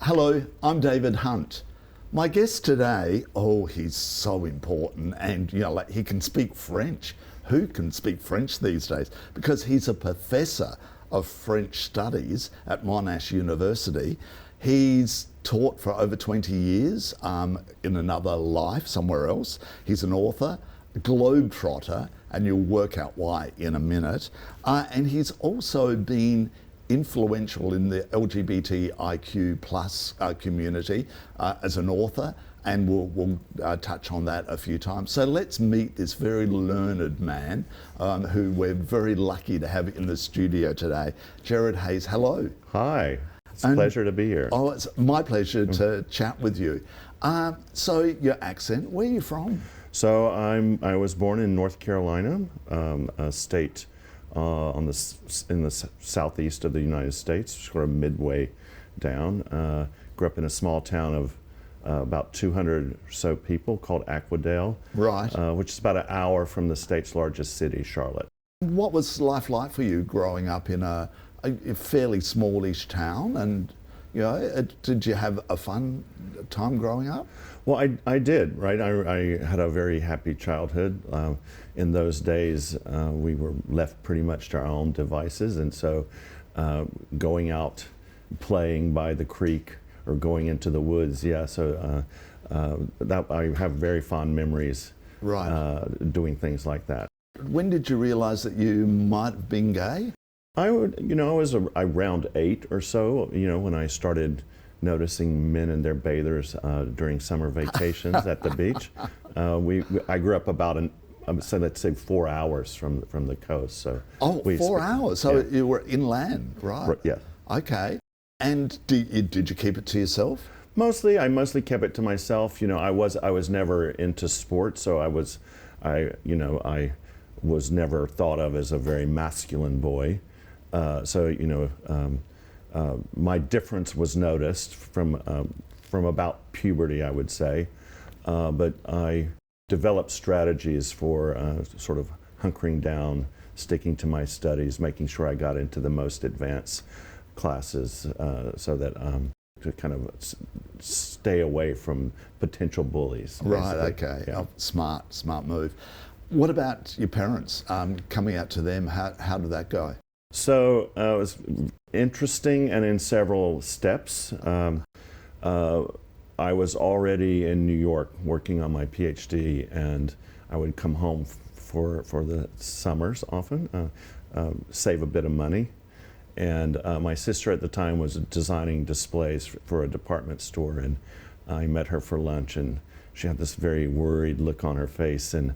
Hello, I'm David Hunt. My guest today, he's so important, and he can speak French. Who can speak French these days? Because he's a professor of French studies at Monash University. He's taught for over 20 years in another life somewhere else. He's an author, a globetrotter, and you'll work out why in a minute. And he's also been influential in the LGBTIQ plus community as an author, and we'll touch on that a few times. So let's meet this very learned man who we're very lucky to have in the studio today. Jarrod Hayes, hello. Hi, it's a pleasure to be here. Oh, it's my pleasure to chat with you. So your accent, where are you from? So I was born in North Carolina, a state in the southeast of the United States, sort of midway down. Grew up in a small town of about 200 or so people called Aquadale, right? Which is about an hour from the state's largest city, Charlotte. What was life like for you growing up in a fairly smallish town? And did you have a fun time growing up? Well, I did, right? I had a very happy childhood. In those days, we were left pretty much to our own devices, and so going out, playing by the creek, or going into the woods, that I have very fond memories, right? Doing things like that. When did you realize that you might have been gay? I was around 8 or so, when I started noticing men in their bathers during summer vacations at the beach. I grew up about let's say 4 hours from the coast. So 4 hours. So you were inland, right? Yeah. Okay. And did you keep it to yourself? I mostly kept it to myself. I was never into sports, so I was never thought of as a very masculine boy. My difference was noticed from about puberty, I would say, but I developed strategies for sort of hunkering down, sticking to my studies, making sure I got into the most advanced classes, so that to kind of stay away from potential bullies. Right. Basically. Okay. Yeah. Oh, smart move. What about your parents? Coming out to them, how did that go? So it was interesting and in several steps. I was already in New York working on my PhD, and I would come home for the summers often, save a bit of money. And my sister at the time was designing displays for a department store, and I met her for lunch, and she had this very worried look on her face, and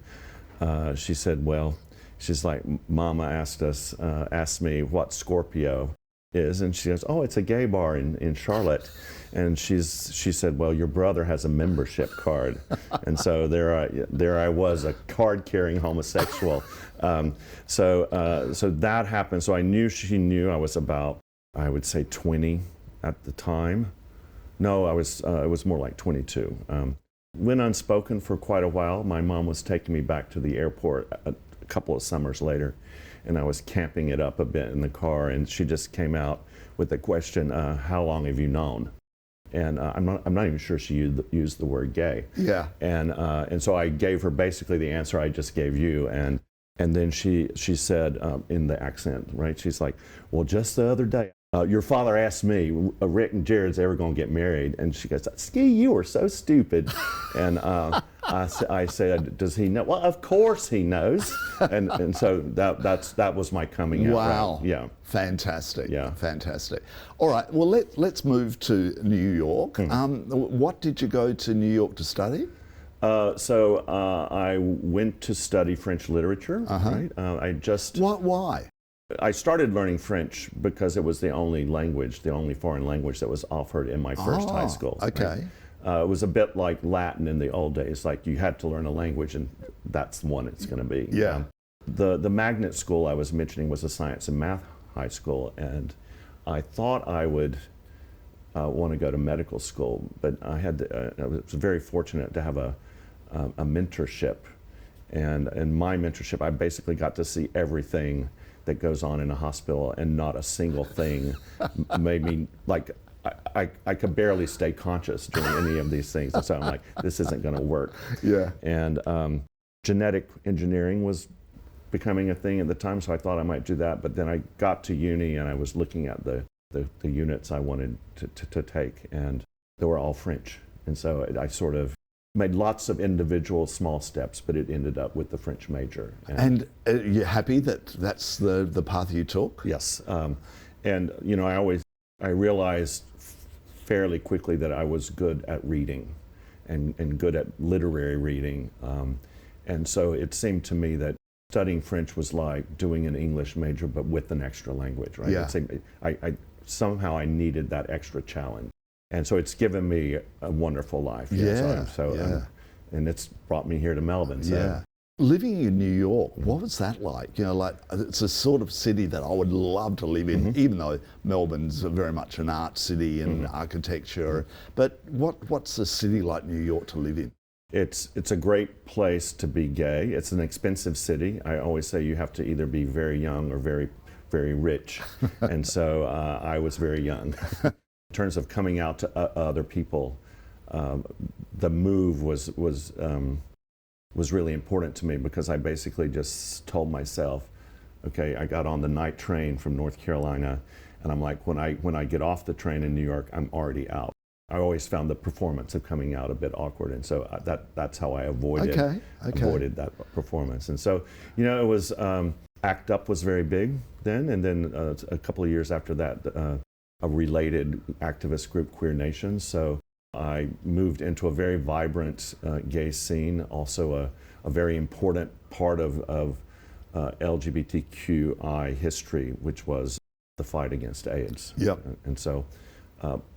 she said, well, she's like, Mama asked me what Scorpio is, and she goes, oh, it's a gay bar in Charlotte. And she said, well, your brother has a membership card. And so there I was, a card-carrying homosexual. So that happened. So I knew she knew. I was about, I would say 20 at the time. No, it was more like 22. Went unspoken for quite a while. My mom was taking me back to the airport a couple of summers later, and I was camping it up a bit in the car, and she just came out with the question, how long have you known? And I'm not even sure she used the word gay. Yeah. And so I gave her basically the answer I just gave you, and then she said in the accent, right? She's like, well, just the other day, your father asked me, Rick and Jarrod's ever going to get married? And she goes, Ski, you are so stupid. And I said, does he know? Well, of course he knows. And so that was my coming out. Wow. Right? Yeah. Fantastic. Yeah. Fantastic. All right. Well, let's move to New York. What did you go to New York to study? So I went to study French literature. Right? Why? I started learning French because it was the only foreign language that was offered in my first high school. Okay. Right? It was a bit like Latin in the old days, like you had to learn a language and that's the one it's going to be. Yeah. The magnet school I was mentioning was a science and math high school, and I thought I would want to go to medical school, but I was very fortunate to have a mentorship, and in my mentorship I basically got to see everything that goes on in a hospital, and not a single thing made me, like, I could barely stay conscious during any of these things. And so I'm like, this isn't going to work. Yeah. And genetic engineering was becoming a thing at the time, so I thought I might do that. But then I got to uni and I was looking at the units I wanted to take, and they were all French. And so I sort of made lots of individual small steps, but it ended up with the French major. And you're happy that that's the path you took? Yes. And, you know, I realized fairly quickly that I was good at reading and good at literary reading. And so it seemed to me that studying French was like doing an English major, but with an extra language, right? Yeah. Somehow I needed that extra challenge. And so it's given me a wonderful life. Yeah. And it's brought me here to Melbourne. So. Yeah. Living in New York, what was that like? You know, like it's a sort of city that I would love to live in, even though Melbourne's very much an art city and architecture. But what's a city like New York to live in? It's a great place to be gay. It's an expensive city. I always say you have to either be very young or very, very rich. And so I was very young. In terms of coming out to other people, the move was really important to me, because I basically just told myself, okay, I got on the night train from North Carolina, and I'm like, when I get off the train in New York, I'm already out. I always found the performance of coming out a bit awkward, and so that's how I avoided that performance. And so, you know, it was ACT UP was very big then, and then a couple of years after that, a related activist group, Queer Nation. So I moved into a very vibrant gay scene, also a very important part of LGBTQI history, which was the fight against AIDS. Yep. And so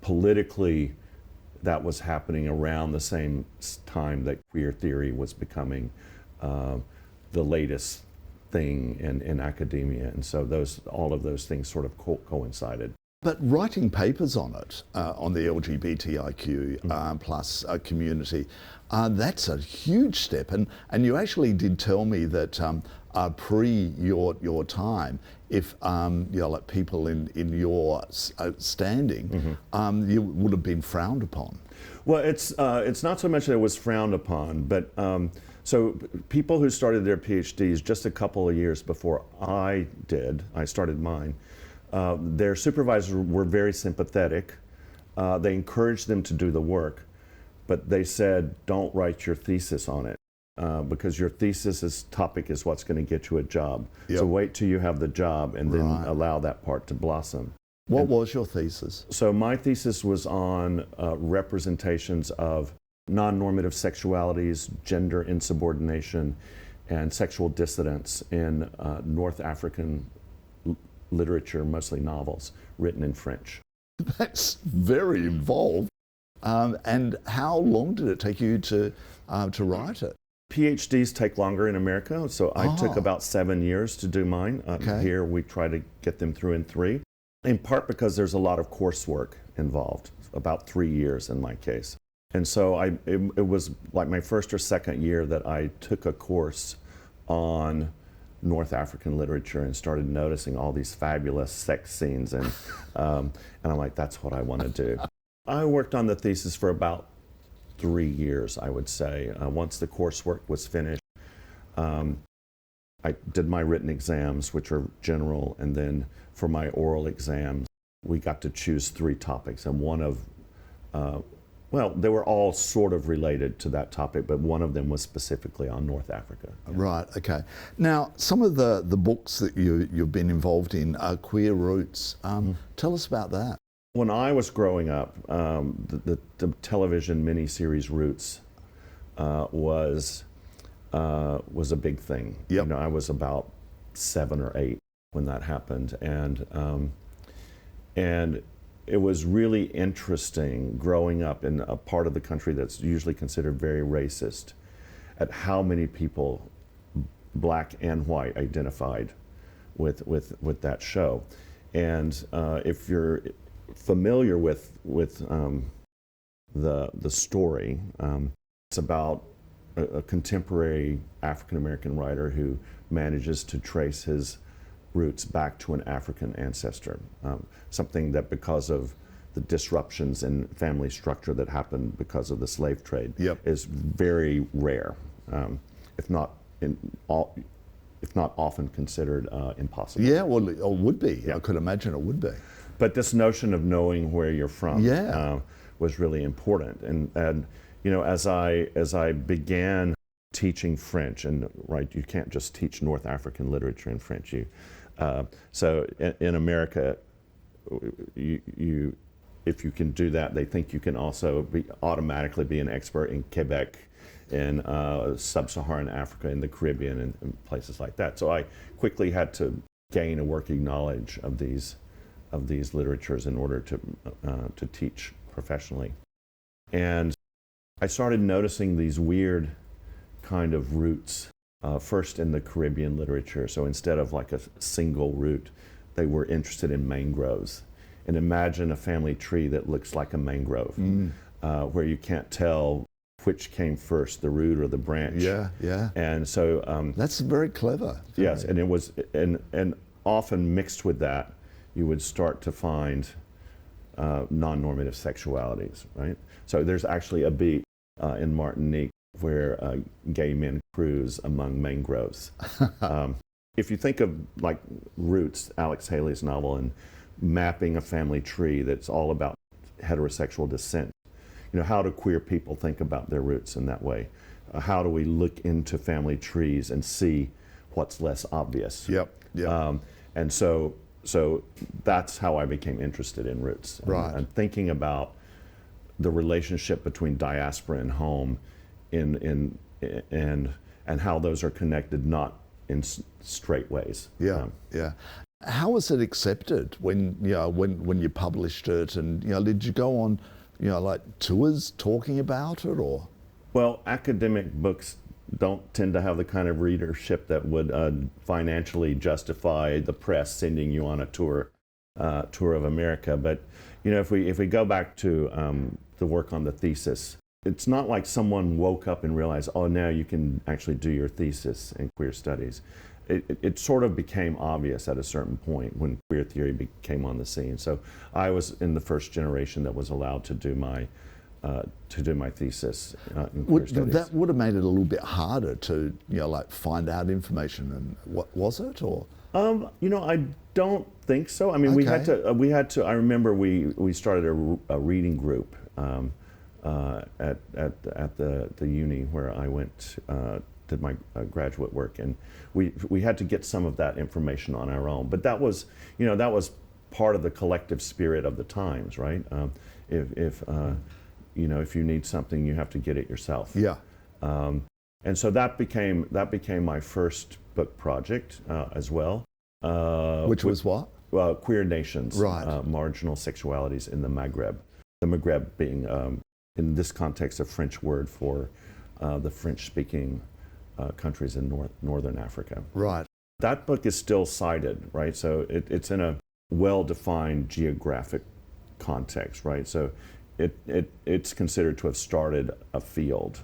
politically, that was happening around the same time that queer theory was becoming the latest thing in academia. And so all of those things sort of coincided. But writing papers on it, on the LGBTIQ plus community, that's a huge step. And you actually did tell me that pre your time, if you know, like people in your standing, you would have been frowned upon. Well, it's not so much that it was frowned upon, but so people who started their PhDs just a couple of years before I started mine. Their supervisors were very sympathetic. They encouraged them to do the work, but they said, don't write your thesis on it, because your thesis topic is what's going to get you a job. Yep. So wait till you have the job and then allow that part to blossom. What was your thesis? So my thesis was on representations of non-normative sexualities, gender insubordination, and sexual dissidence in North African literature, mostly novels, written in French. That's very involved. And how long did it take you to write it? PhDs take longer in America, so I took about 7 years to do mine. Here we try to get them through in 3, in part because there's a lot of coursework involved, about 3 years in my case. And so it was like my first or second year that I took a course on North African literature and started noticing all these fabulous sex scenes, and I'm like, that's what I want to do. I worked on the thesis for about 3 years, I would say. Once the coursework was finished, I did my written exams, which are general, and then for my oral exams, we got to choose 3 topics, and one of well, they were all sort of related to that topic, but one of them was specifically on North Africa. Right, okay. Now, some of the books that you've been involved in are Queer Roots. Tell us about that. When I was growing up, the television miniseries Roots was a big thing. Yep. You know, I was about 7 or 8 when that happened, and it was really interesting growing up in a part of the country that's usually considered very racist, at how many people, black and white, identified with that show. And if you're familiar with the story, it's about a contemporary African American writer who manages to trace his roots back to an African ancestor, something that because of the disruptions in family structure that happened because of the slave trade Yep. is very rare, if not often considered impossible. Yeah, well, it would be. Yeah. I could imagine it would be. But this notion of knowing where you're from Yeah. was really important. And you know, as I began teaching French, and right, you can't just teach North African literature in French. So in America, if you can do that, they think you can also automatically be an expert in Quebec, in sub-Saharan Africa, in the Caribbean, and places like that. So I quickly had to gain a working knowledge of these literatures in order to teach professionally. And I started noticing these weird kind of roots, first in the Caribbean literature. So instead of like a single root, they were interested in mangroves. And imagine a family tree that looks like a mangrove, where you can't tell which came first, the root or the branch. Yeah, yeah. And so That's very clever. yes, and it was, and often mixed with that, you would start to find non-normative sexualities, right? So there's actually a beat in Martinique where gay men cruise among mangroves. If you think of like Roots, Alex Haley's novel, and mapping a family tree that's all about heterosexual descent, you know, how do queer people think about their roots in that way? How do we look into family trees and see what's less obvious? Yep, yep. And so that's how I became interested in roots. Right. And thinking about the relationship between diaspora and home and how those are connected, not in straight ways. Yeah, yeah. How was it accepted when you published it, and did you go on like tours talking about it, or? Well, academic books don't tend to have the kind of readership that would financially justify the press sending you on a tour of America. But if we go back to the work on the thesis, it's not like someone woke up and realized, oh, now you can actually do your thesis in queer studies. It sort of became obvious at a certain point when queer theory came on the scene. So I was in the first generation that was allowed to do my thesis in queer studies. That would have made it a little bit harder to like find out information, and what was it, or? I don't think so. I mean, Okay. we had to. I remember we started a reading group at the uni where I went, did my graduate work, and we had to get some of that information on our own. But that was part of the collective spirit of the times, right? If you need something, you have to get it yourself. Yeah. And so that became my first book project as well. Which was what? Queer Nations, Right. Marginal Sexualities in the Maghreb. The Maghreb being, in this context, a French word for the French-speaking countries in Northern Africa. Right. That book is still cited, right? So it's in a well-defined geographic context, right? So it's considered to have started a field,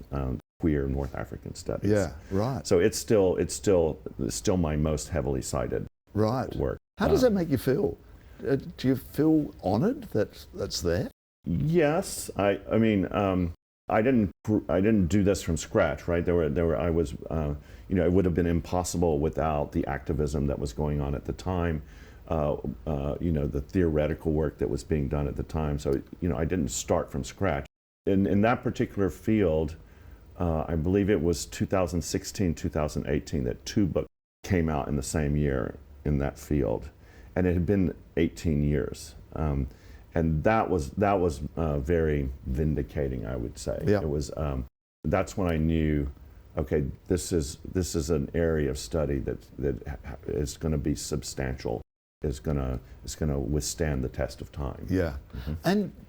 queer North African studies. Yeah. Right. So it's still my most heavily cited Right. work. How does that make you feel? Do you feel honoured that that's there? Yes, I mean, I didn't do this from scratch, right? I was, it would have been impossible without the activism that was going on at the time, the theoretical work that was being done at the time. So, I didn't start from scratch. In that particular field, I believe it was 2016, 2018 that 2 books came out in the same year in that field, and it had been 18 years. And that was very vindicating, I would say. Yeah. It was. That's when I knew, okay, this is an area of study that is going to be substantial, is going to withstand the test of time. Yeah.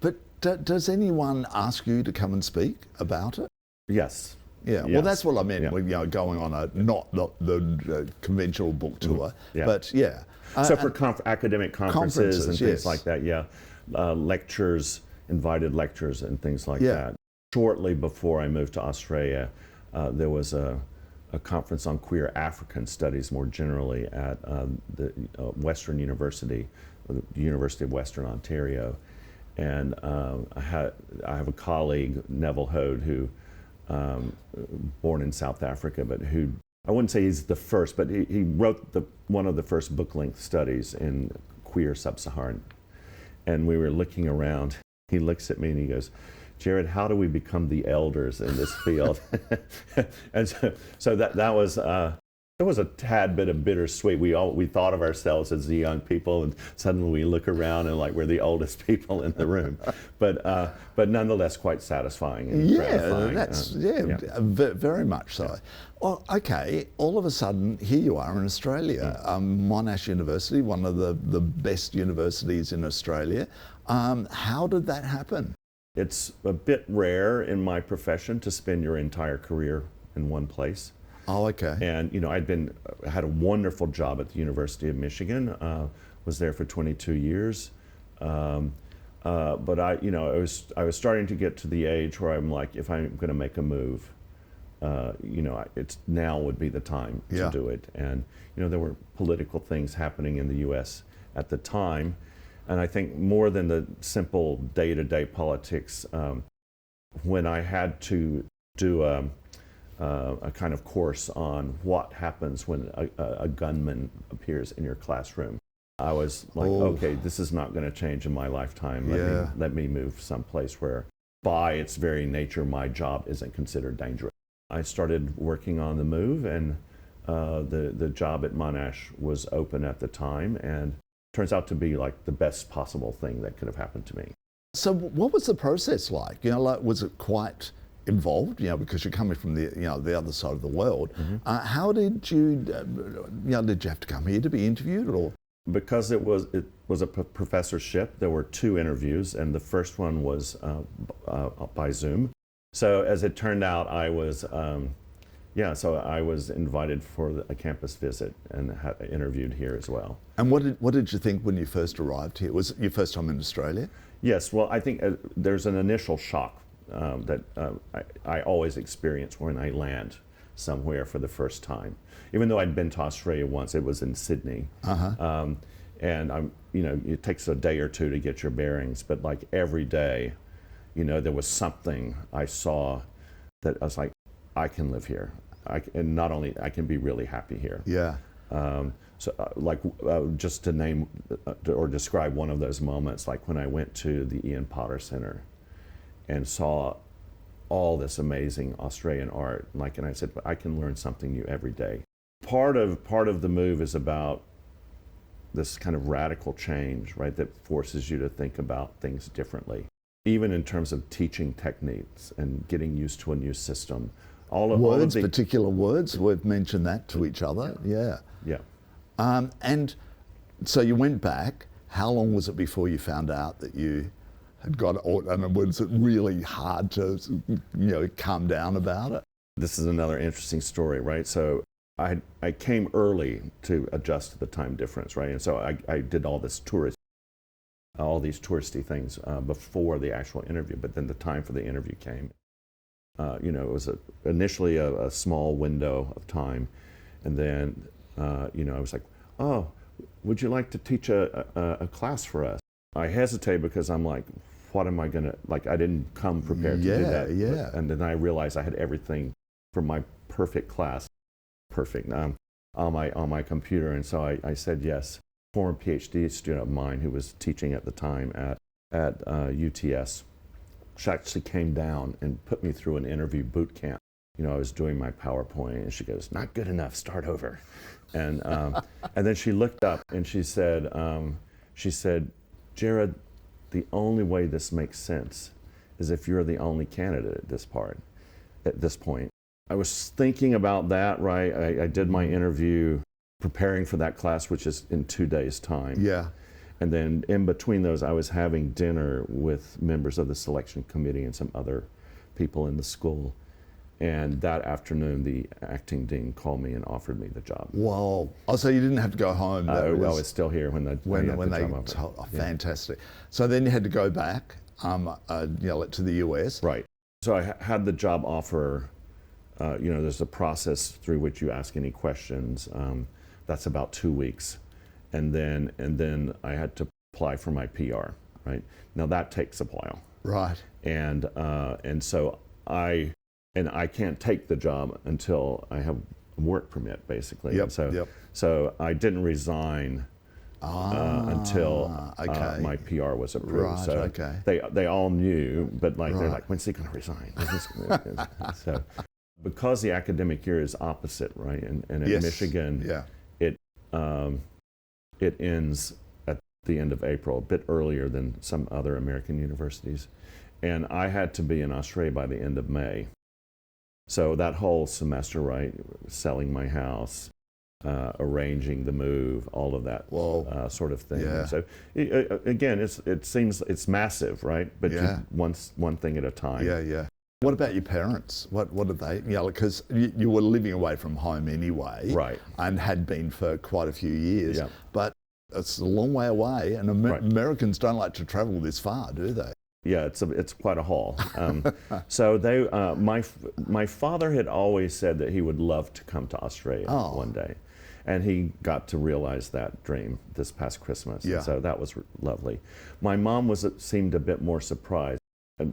But does anyone ask you to come and speak about it? Yes. Yeah. Yes. Well, that's what I meant. Yeah. With, going on not the conventional book tour, Yeah. but yeah. So for academic conferences and things yes. like that, yeah. Lectures, invited lectures and things like Yeah. that. Shortly before I moved to Australia, there was a conference on queer African studies more generally at the Western University, the University of Western Ontario. And I have a colleague, Neville Hode, who born in South Africa, but who, I wouldn't say he's the first, but he wrote one of the first book-length studies in queer sub-Saharan. And we were looking around. He looks at me and he goes, "Jarrod, how do we become the elders in this field?" And so that was it was a tad bit of bittersweet. We thought of ourselves as the young people, and suddenly we look around and like we're the oldest people in the room. But nonetheless, quite satisfying and gratifying. Very much so. Well, okay, all of a sudden, here you are in Australia, Monash University, one of the best universities in Australia. How did that happen? It's a bit rare in my profession to spend your entire career in one place. Oh, okay. And you know, I had a wonderful job at the University of Michigan. Was there for 22 years. But I was starting to get to the age where I'm like, if I'm going to make a move, it's now would be the time to do it. And there were political things happening in the U.S. at the time, and I think more than the simple day-to-day politics, when I had to do a kind of course on what happens when a gunman appears in your classroom, I was like, okay, this is not going to change in my lifetime. Let me move someplace where, by its very nature, my job isn't considered dangerous. I started working on the move, and the job at Monash was open at the time, and turns out to be like the best possible thing that could have happened to me. So what was the process like? Was it quite involved? Because you're coming from the other side of the world. Mm-hmm. How did you? Did you have to come here to be interviewed, or? Because it was a professorship, there were 2 interviews, and the first one was by Zoom. So as it turned out, I was I was invited for a campus visit and interviewed here as well. And what did you think when you first arrived here? Was it your first time in Australia? Yes. Well, I think there's an initial shock that I always experience when I land somewhere for the first time. Even though I'd been to Australia once, it was in Sydney. Uh-huh. And it takes a day or 2 to get your bearings, but like every day, there was something I saw that I was like, I can live here. And not only I can be really happy here. Yeah. Just to name or describe one of those moments, like when I went to the Ian Potter Center and saw all this amazing Australian art, and I said, I can learn something new every day. Part of the move is about this kind of radical change, right, that forces you to think about things differently, even in terms of teaching techniques and getting used to a new system. Particular words, we've mentioned that to each other, yeah. And so you went back. How long was it before you found out that you had got it, and was it really hard to calm down about it? This is another interesting story, right? So I came early to adjust to the time difference, right? And so I did all these touristy things before the actual interview, but then the time for the interview came. It was initially a small window of time, and then I was like, oh, would you like to teach a class for us? I hesitated because I'm like, what am I gonna, I didn't come prepared to do that. Yeah. And then I realized I had everything for my perfect class, on my computer, and so I said yes. Former PhD student of mine who was teaching at the time at UTS, she actually came down and put me through an interview boot camp. I was doing my PowerPoint, and she goes, "Not good enough, start over." And then she looked up and she said, "Jarrod, the only way this makes sense is if you're the only candidate at this point." I was thinking about that, right? I did my interview preparing for that class, which is in 2 days' time. Yeah. And then in between those, I was having dinner with members of the selection committee and some other people in the school. And that afternoon, the acting dean called me and offered me the job. Whoa! Oh, so you didn't have to go home. I was still here when they fantastic. So then you had to go back, to the US. Right. So I had the job offer. There's a process through which you ask any questions. That's about 2 weeks, and then I had to apply for my PR. right? Now that takes a while. Right. And so I can't take the job until I have a work permit, basically. Yep, So I didn't resign until okay. my PR was approved. Right, so okay. they all knew, but like they're Right. like, when's he going to resign? So because the academic year is opposite, right? And at Yes. Michigan, Yeah. it ends at the end of April, a bit earlier than some other American universities. And I had to be in Australia by the end of May. So that whole semester, right, selling my house, arranging the move, all of that sort of thing. Yeah. So again, it seems it's massive, right? But Yeah. one thing at a time. Yeah, yeah. What about your parents? What did they, because you were living away from home anyway. Right. And had been for quite a few years. Yeah. But it's a long way away, and Right. Americans don't like to travel this far, do they? Yeah, it's quite a haul. So my father had always said that he would love to come to Australia one day, and he got to realize that dream this past Christmas. Yeah. And so that was lovely. My mom seemed a bit more surprised,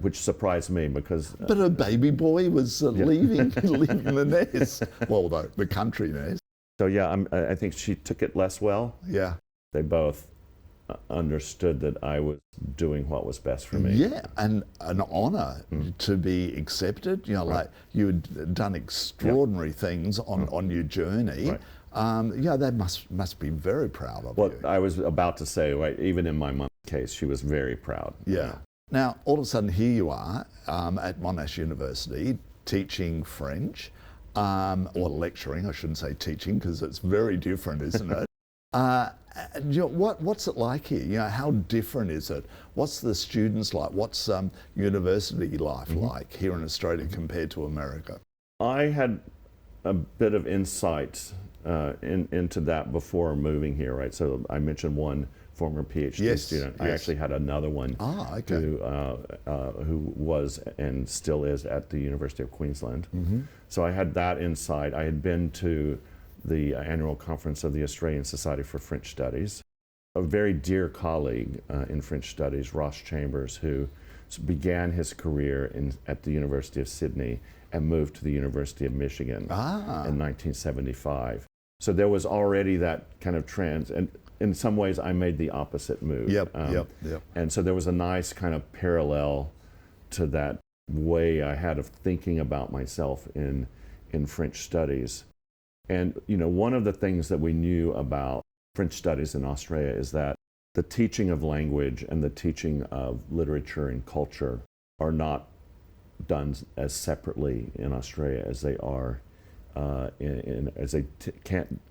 which surprised me because. But a baby boy was leaving the nest. Well, the country nest. So yeah, I think she took it less well. Yeah. They both understood that I was doing what was best for me. Yeah, and an honour to be accepted. Like you had done extraordinary things on your journey. Right. They must be very proud of Well, you. I was about to say, right, even in my mom's case, she was very proud. Yeah. Now, all of a sudden, here you are at Monash University teaching French, or lecturing. I shouldn't say teaching because it's very different, isn't it? What's it like here? How different is it? What's the students like? What's university life like here in Australia compared to America? I had a bit of insight into that before moving here, right? So I mentioned one former PhD student. I actually had another one who was and still is at the University of Queensland. So I had that insight. I had been to the annual conference of the Australian Society for French Studies. A very dear colleague in French Studies, Ross Chambers, who began his career at the University of Sydney and moved to the University of Michigan in 1975. So there was already that kind of trend, and in some ways I made the opposite move. Yep. And so there was a nice kind of parallel to that way I had of thinking about myself in French Studies. And one of the things that we knew about French Studies in Australia is that the teaching of language and the teaching of literature and culture are not done as separately in Australia as they are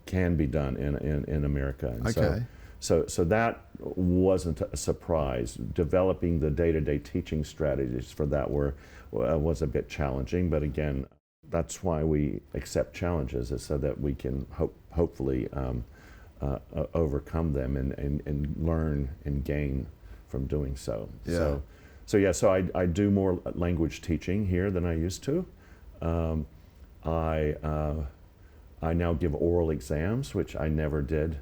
can be done in America. And so that wasn't a surprise. Developing the day-to-day teaching strategies for that was a bit challenging, but again, that's why we accept challenges, is so that we can hopefully overcome them and learn and gain from doing so. Yeah. So I do more language teaching here than I used to. I now give oral exams, which I never did,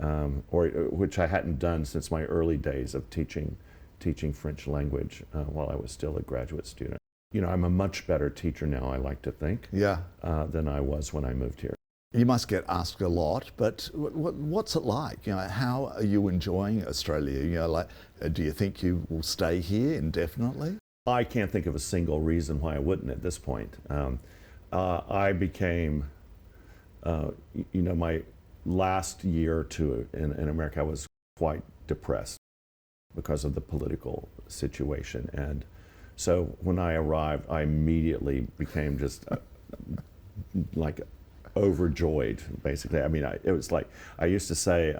or which I hadn't done since my early days of teaching French language while I was still a graduate student. I'm a much better teacher now, I like to think, than I was when I moved here. You must get asked a lot, but what's it like? How are you enjoying Australia? Do you think you will stay here indefinitely? I can't think of a single reason why I wouldn't at this point. I became, my last year or two in America, I was quite depressed because of the political situation. And so when I arrived, I immediately became just like overjoyed, basically. I mean, it was like, I used to say,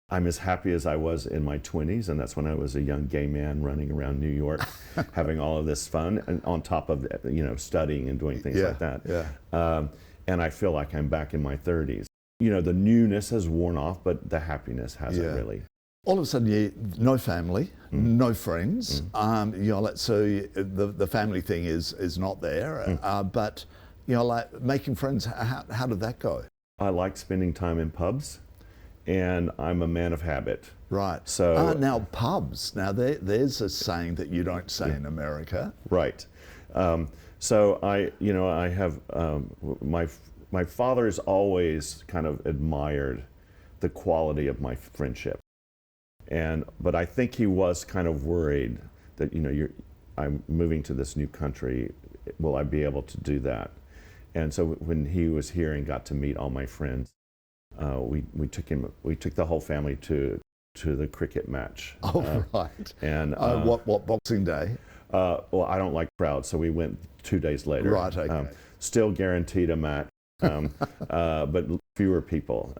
I'm as happy as I was in my 20s, and that's when I was a young gay man running around New York, having all of this fun, and on top of studying and doing things like that. And I feel like I'm back in my 30s. The newness has worn off, but the happiness hasn't really. All of a sudden, no family, no friends. So the family thing is not there. But making friends, how did that go? I like spending time in pubs and I'm a man of habit. Right. So now pubs. Now there's a saying that you don't say in America. Right. So I have my father's always kind of admired the quality of my friendship, but I think he was kind of worried that I'm moving to this new country. Will I be able to do that? And so when he was here and got to meet all my friends, we took the whole family to the cricket match. Oh, right. And what Boxing Day? Well, I don't like crowds, so we went 2 days later. Right. Okay. Still guaranteed a match, but fewer people.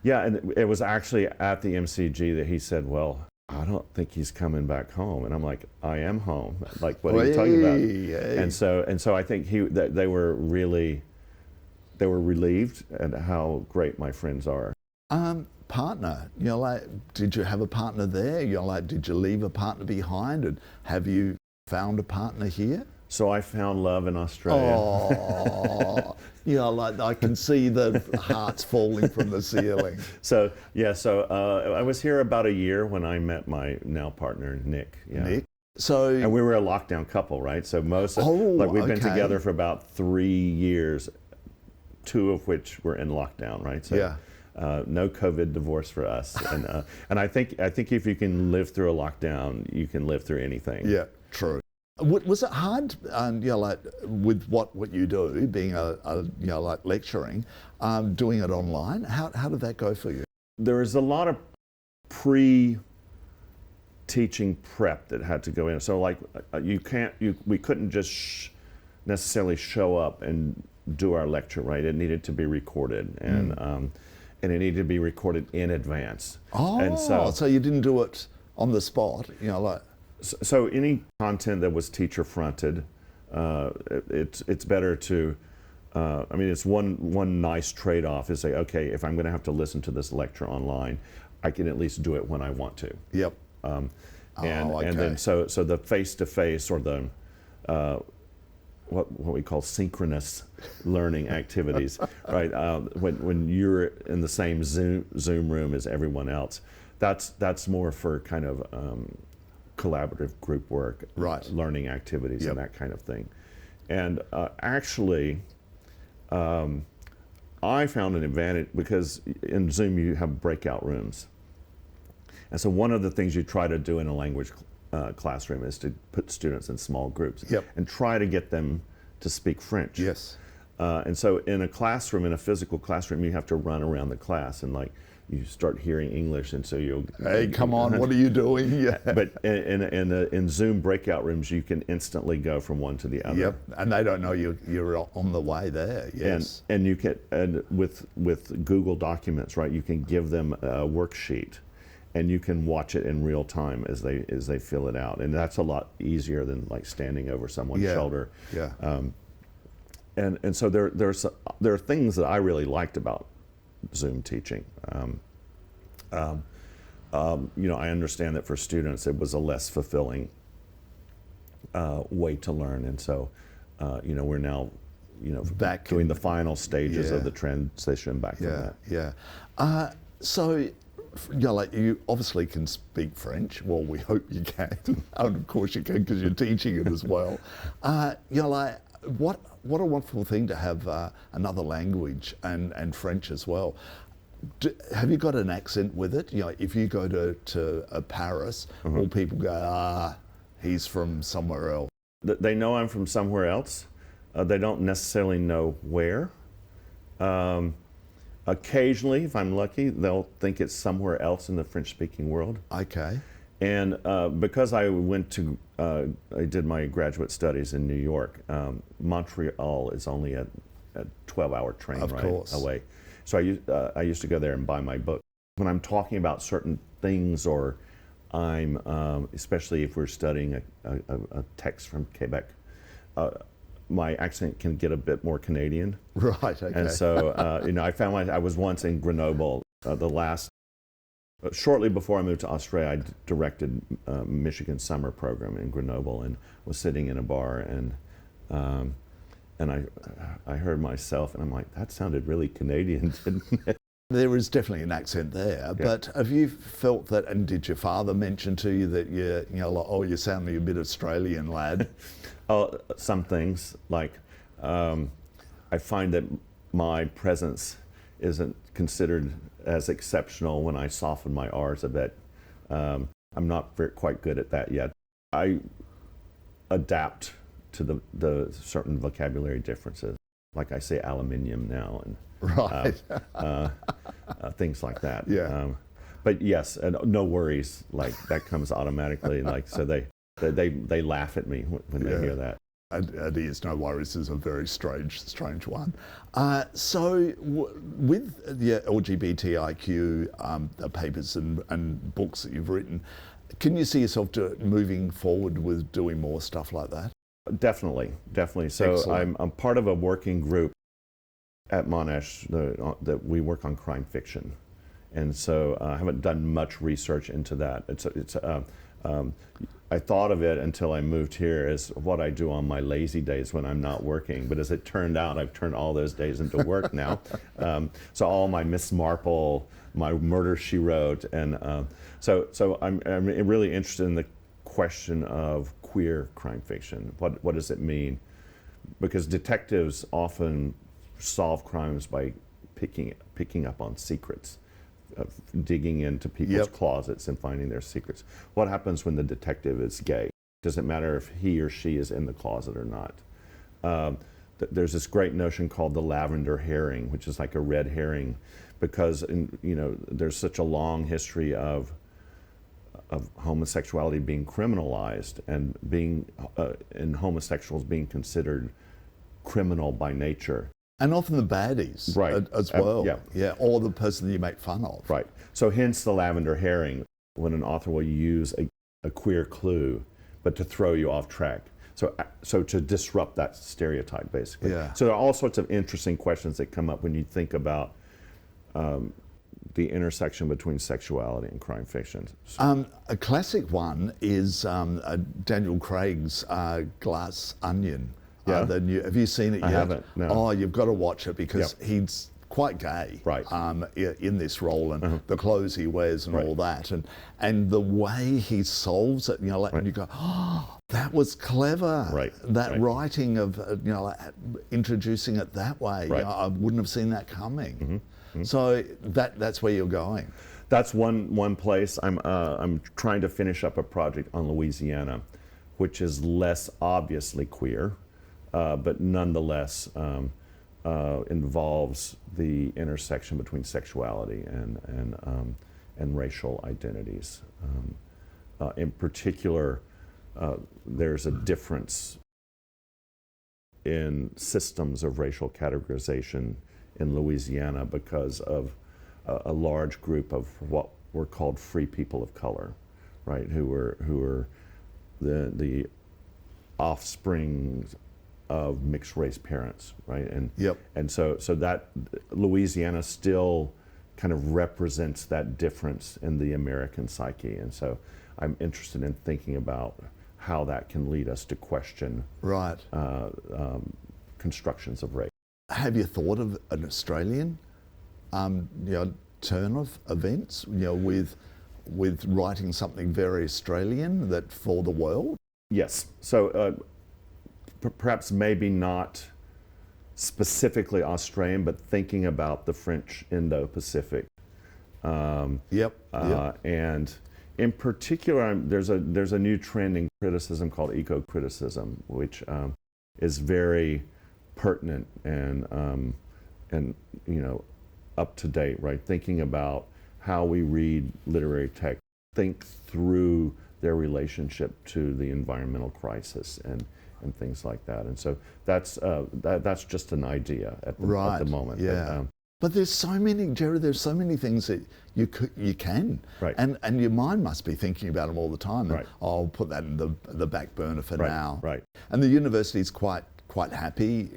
Yeah, and it was actually at the MCG that he said, "Well, I don't think he's coming back home," and I'm like, "I am home. Like, what are you talking about?" Hey. And so I think they were relieved at how great my friends are. Partner, did you have a partner there? Did you leave a partner behind, and have you found a partner here? So I found love in Australia. Oh, I can see the hearts falling from the ceiling. So I was here about a year when I met my now partner, Nick. Yeah. Nick? And we were a lockdown couple, right? So we've been together for about 3 years, 2 of which were in lockdown, right? So, yeah. No COVID divorce for us, and I think if you can live through a lockdown, you can live through anything. Yeah, true. Was it hard, with what you do, being lecturing, doing it online? How did that go for you? There was a lot of teaching prep that had to go in. So we couldn't just necessarily show up and do our lecture, right? It needed to be recorded, and it needed to be recorded in advance. Oh, and so you didn't do it on the spot, So any content that was teacher fronted, it's better to. It's one nice trade-off is say, okay, if I'm going to have to listen to this lecture online, I can at least do it when I want to. Yep. And then so the face-to-face or the what we call synchronous learning activities, right? When you're in the same Zoom room as everyone else, that's more for kind of collaborative group work, right? Learning activities, yep. And that kind of thing. And actually, I found an advantage because in Zoom you have breakout rooms. And so one of the things you try to do in a language classroom is to put students in small groups, yep. And try to get them to speak French. Yes. And so in a classroom, in a physical classroom, you have to run around the class and you start hearing English, and so you'll. Hey, come on! What are you doing? Yeah. But in Zoom breakout rooms, you can instantly go from one to the other. Yep, and they don't know you're on the way there. Yes. And you can with Google Documents, right? You can give them a worksheet, and you can watch it in real time as they fill it out, and that's a lot easier than standing over someone's shoulder. Yeah. And so there are things that I really liked about Zoom teaching. I understand that for students it was a less fulfilling way to learn, and so we're now back doing the final stages of the transition back from that. Yeah. So you obviously can speak French. Well, we hope you can. And of course you can because you're teaching it as well. What a wonderful thing to have another language and French as well. Have you got an accent with it? If you go to Paris, Mm-hmm. all people go, he's from somewhere else. They know I'm from somewhere else. They don't necessarily know where. Occasionally, if I'm lucky, they'll think it's somewhere else in the French-speaking world. Okay. And because I I did my graduate studies in New York, Montreal is only a 12-hour train ride away. So I used to go there and buy my book. When I'm talking about certain things, or I'm, especially if we're studying a text from Quebec, my accent can get a bit more Canadian. Right, okay. And so, I found I was once in Grenoble, shortly before I moved to Australia, I directed Michigan summer program in Grenoble and was sitting in a bar, and I heard myself, and I'm like, that sounded really Canadian, didn't it? There is definitely an accent there, but have you felt that, and did your father mention to you that you sound like a bit Australian lad? Oh, some things, like I find that my presence isn't considered as exceptional when I soften my R's a bit. I'm not quite good at that yet. I adapt to the certain vocabulary differences. Like I say aluminium now, and Right. things like that. Yeah. But yes, and no worries. Like that comes automatically. Like so, they laugh at me when they hear that. It is, no worries, is a very strange one. So with the LGBTIQ the papers and books that you've written, can you see yourself moving forward with doing more stuff like that? Definitely. So Excellent. I'm part of a working group at Monash that we work on crime fiction. And so I haven't done much research into that. I thought of it until I moved here as what I do on my lazy days when I'm not working. But as it turned out, I've turned all those days into work now. So all my Miss Marple, my Murder, She Wrote, and so I'm really interested in the question of queer crime fiction. What does it mean? Because detectives often solve crimes by picking up on secrets. Digging into people's closets and finding their secrets. What happens when the detective is gay? Doesn't matter if he or she is in the closet or not. There's this great notion called the lavender herring, which is like a red herring, because there's such a long history of homosexuality being criminalized and and homosexuals being considered criminal by nature. And often the baddies, right, as well. Yeah, or the person that you make fun of. Right. So hence the lavender herring, when an author will use a queer clue, but to throw you off track. So to disrupt that stereotype, basically. Yeah. So there are all sorts of interesting questions that come up when you think about the intersection between sexuality and crime fiction. A classic one is Daniel Craig's Glass Onion. Yeah. Have you seen it yet? I haven't, no. Oh, you've got to watch it because he's quite gay, right, in this role, and the clothes he wears and all that, and the way he solves it, and you go, oh, that was clever. Right. That writing of, introducing it that way. Right. I wouldn't have seen that coming. So that's where you're going. That's one place. I'm trying to finish up a project on Louisiana, which is less obviously queer. But nonetheless involves the intersection between sexuality and racial identities. In particular, there's a difference in systems of racial categorization in Louisiana because of a large group of what were called free people of color, right? Who were the offspring of mixed race parents, right? And so that Louisiana still kind of represents that difference in the American psyche. And so I'm interested in thinking about how that can lead us to question constructions of race. Have you thought of an Australian turn of events, with writing something very Australian that for the world? Yes. So perhaps maybe not specifically Australian, but thinking about the French Indo-Pacific. And in particular, there's a new trend in criticism called eco-criticism, which is very pertinent and up to date, right? Thinking about how we read literary text, think through their relationship to the environmental crisis and things like that. And so that's just an idea at the moment. Yeah. But there's so many, Jarrod, there's so many things that you can. Right. And your mind must be thinking about them all the time. Right. I'll put that in the back burner for now. Right. And the university's quite happy,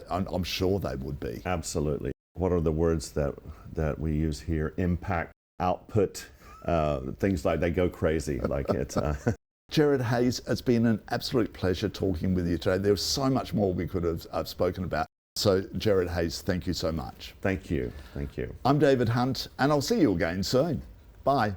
I'm sure they would be. Absolutely. What are the words that we use here? Impact, output, things like they go crazy. Like it's. Jarrod Hayes, it's been an absolute pleasure talking with you today. There's so much more we could have spoken about. So, Jarrod Hayes, thank you so much. Thank you. Thank you. I'm David Hunt, and I'll see you again soon. Bye.